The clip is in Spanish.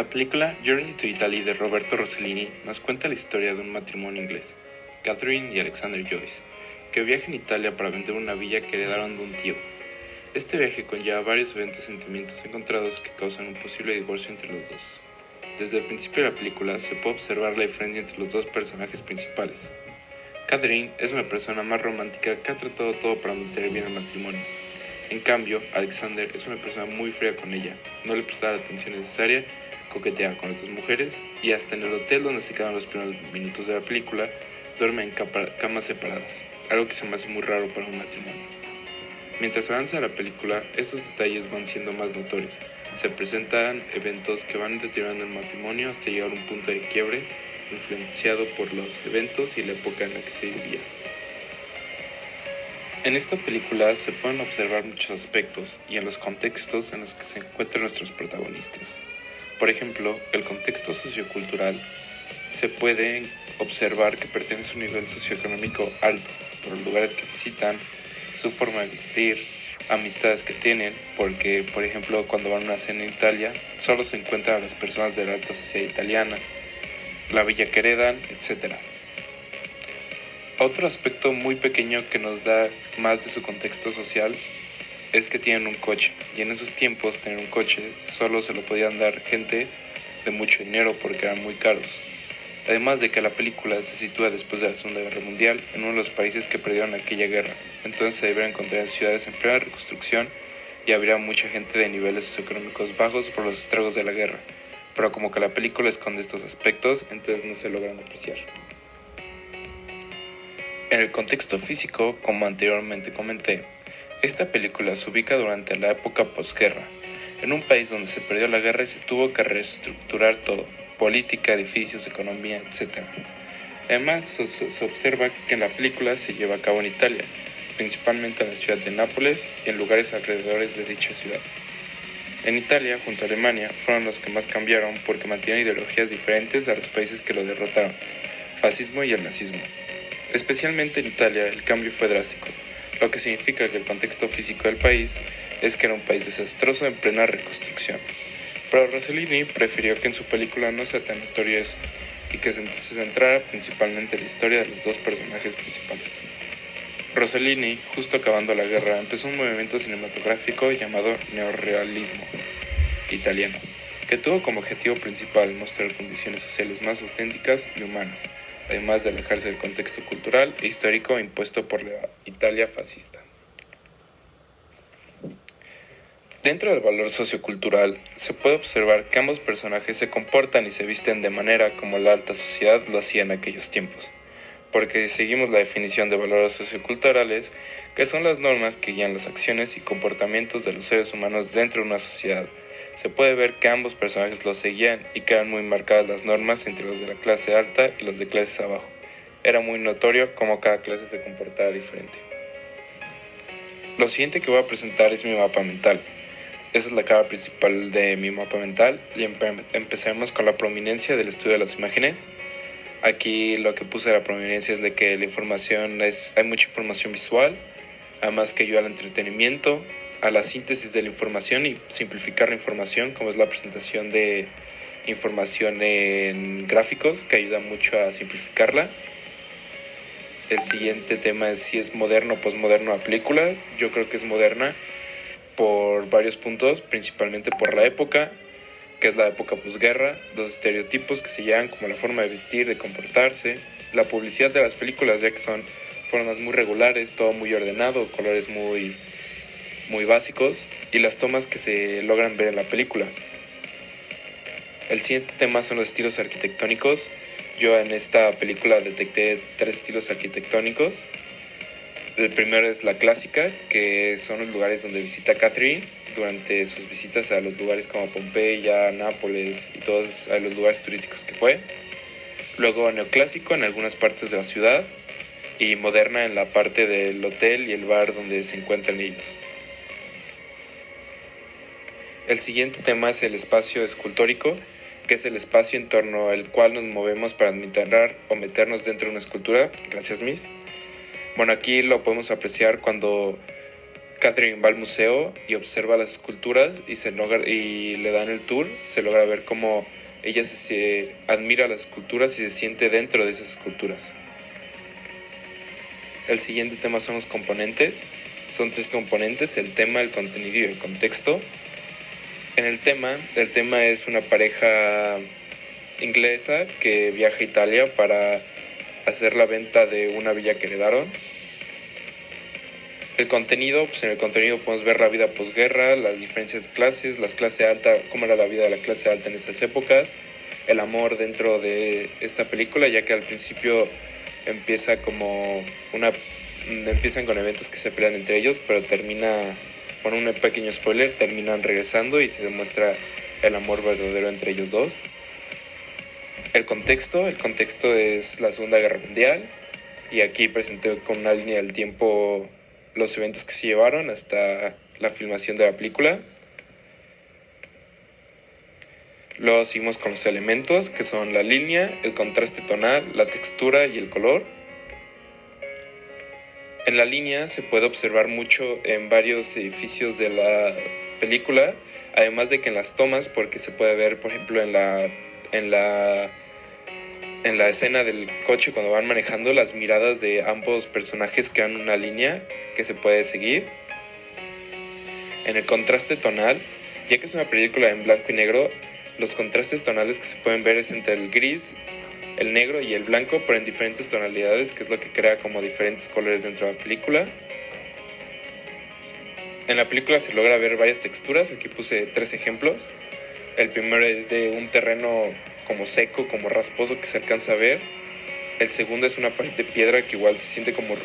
La película Journey to Italy de Roberto Rossellini nos cuenta la historia de un matrimonio inglés, Catherine y Alexander Joyce, que viajan a Italia para vender una villa que heredaron de un tío. Este viaje conlleva varios eventos y sentimientos encontrados que causan un posible divorcio entre los dos. Desde el principio de la película se puede observar la diferencia entre los dos personajes principales. Catherine es una persona más romántica que ha tratado todo para mantener bien el matrimonio. En cambio, Alexander es una persona muy fría con ella, no le presta la atención necesaria, coquetea con otras mujeres y hasta en el hotel donde se quedan los primeros minutos de la película, duerme en camas separadas, algo que se me hace muy raro para un matrimonio. Mientras avanza la película, estos detalles van siendo más notorios. Se presentan eventos que van deteriorando el matrimonio hasta llegar a un punto de quiebre, influenciado por los eventos y la época en la que se vivía. En esta película se pueden observar muchos aspectos y en los contextos en los que se encuentran nuestros protagonistas. Por ejemplo, el contexto sociocultural se puede observar que pertenece a un nivel socioeconómico alto por los lugares que visitan, su forma de vestir, amistades que tienen, porque por ejemplo cuando van a una cena en Italia solo se encuentran a las personas de la alta sociedad italiana, la villa que heredan, etc. Otro aspecto muy pequeño que nos da más de su contexto social es que tienen un coche, y en esos tiempos tener un coche solo se lo podían dar gente de mucho dinero porque eran muy caros. Además de que la película se sitúa después de la Segunda Guerra Mundial en uno de los países que perdieron aquella guerra, entonces se deberían encontrar ciudades en plena reconstrucción y habría mucha gente de niveles socioeconómicos bajos por los estragos de la guerra, pero como que la película esconde estos aspectos, entonces no se logran apreciar. En el contexto físico, como anteriormente comenté, esta película se ubica durante la época posguerra, en un país donde se perdió la guerra y se tuvo que reestructurar todo, política, edificios, economía, etc. Además, se observa que en la película se lleva a cabo en Italia, principalmente en la ciudad de Nápoles y en lugares alrededores de dicha ciudad. En Italia, junto a Alemania, fueron los que más cambiaron porque mantienen ideologías diferentes a los países que lo derrotaron, fascismo y el nazismo. Especialmente en Italia el cambio fue drástico, lo que significa que el contexto físico del país es que era un país desastroso en plena reconstrucción. Pero Rossellini prefirió que en su película no sea tan notorio eso, y que se centrara principalmente en la historia de los dos personajes principales. Rossellini, justo acabando la guerra, empezó un movimiento cinematográfico llamado neorrealismo italiano, que tuvo como objetivo principal mostrar condiciones sociales más auténticas y humanas, además de alejarse del contexto cultural e histórico impuesto por la Italia fascista. Dentro del valor sociocultural, se puede observar que ambos personajes se comportan y se visten de manera como la alta sociedad lo hacía en aquellos tiempos, porque si seguimos la definición de valores socioculturales, que son las normas que guían las acciones y comportamientos de los seres humanos dentro de una sociedad, se puede ver que ambos personajes lo seguían y quedan muy marcadas las normas entre los de la clase alta y los de clases abajo. Era muy notorio cómo cada clase se comportaba diferente. Lo siguiente que voy a presentar es mi mapa mental. Esa es la cara principal de mi mapa mental y empezaremos con la prominencia del estudio de las imágenes. Aquí lo que puse de la prominencia es de que la información hay mucha información visual, además que ayuda al entretenimiento, a la síntesis de la información y simplificar la información, como es la presentación de información en gráficos, que ayuda mucho a simplificarla. El siguiente tema es si es moderno o posmoderno la película. Yo creo que es moderna por varios puntos, principalmente por la época, que es la época posguerra, los estereotipos que se llevan como la forma de vestir, de comportarse, la publicidad de las películas, ya que son formas muy regulares, todo muy ordenado, colores muy básicos, y las tomas que se logran ver en la película. El siguiente tema son los estilos arquitectónicos. Yo en esta película detecté 3 estilos arquitectónicos. El primero es la clásica, que son los lugares donde visita Catherine durante sus visitas a los lugares como Pompeya, Nápoles y todos los lugares turísticos que fue. Luego neoclásico en algunas partes de la ciudad y moderna en la parte del hotel y el bar donde se encuentran ellos. El siguiente tema es el espacio escultórico, que es el espacio en torno al cual nos movemos para admirar o meternos dentro de una escultura. Gracias, Miss. Bueno, aquí lo podemos apreciar cuando Catherine va al museo y observa las esculturas y le dan el tour. Se logra ver cómo ella se admira las esculturas y se siente dentro de esas esculturas. El siguiente tema son los componentes. Son 3 componentes: el tema, el contenido y el contexto. En el tema es una pareja inglesa que viaja a Italia para hacer la venta de una villa que heredaron. El contenido, pues en el contenido podemos ver la vida posguerra, las diferencias de clases, las clases alta, cómo era la vida de la clase alta en esas épocas, el amor dentro de esta película, ya que al principio empiezan con eventos que se pelean entre ellos, pero con un pequeño spoiler, terminan regresando y se demuestra el amor verdadero entre ellos dos. El contexto es la Segunda Guerra Mundial, y aquí presenté con una línea del tiempo los eventos que se llevaron hasta la filmación de la película. Luego seguimos con los elementos, que son la línea, el contraste tonal, la textura y el color. En la línea se puede observar mucho en varios edificios de la película, además de que en las tomas, porque se puede ver, por ejemplo, en la escena del coche cuando van manejando, las miradas de ambos personajes crean una línea que se puede seguir. En el contraste tonal, ya que es una película en blanco y negro, los contrastes tonales que se pueden ver es entre el gris, el negro y el blanco, pero en diferentes tonalidades, que es lo que crea como diferentes colores dentro de la película. En la película se logra ver varias texturas, aquí puse 3 ejemplos. El primero es de un terreno como seco, como rasposo, que se alcanza a ver. El segundo es una pared de piedra que igual se siente como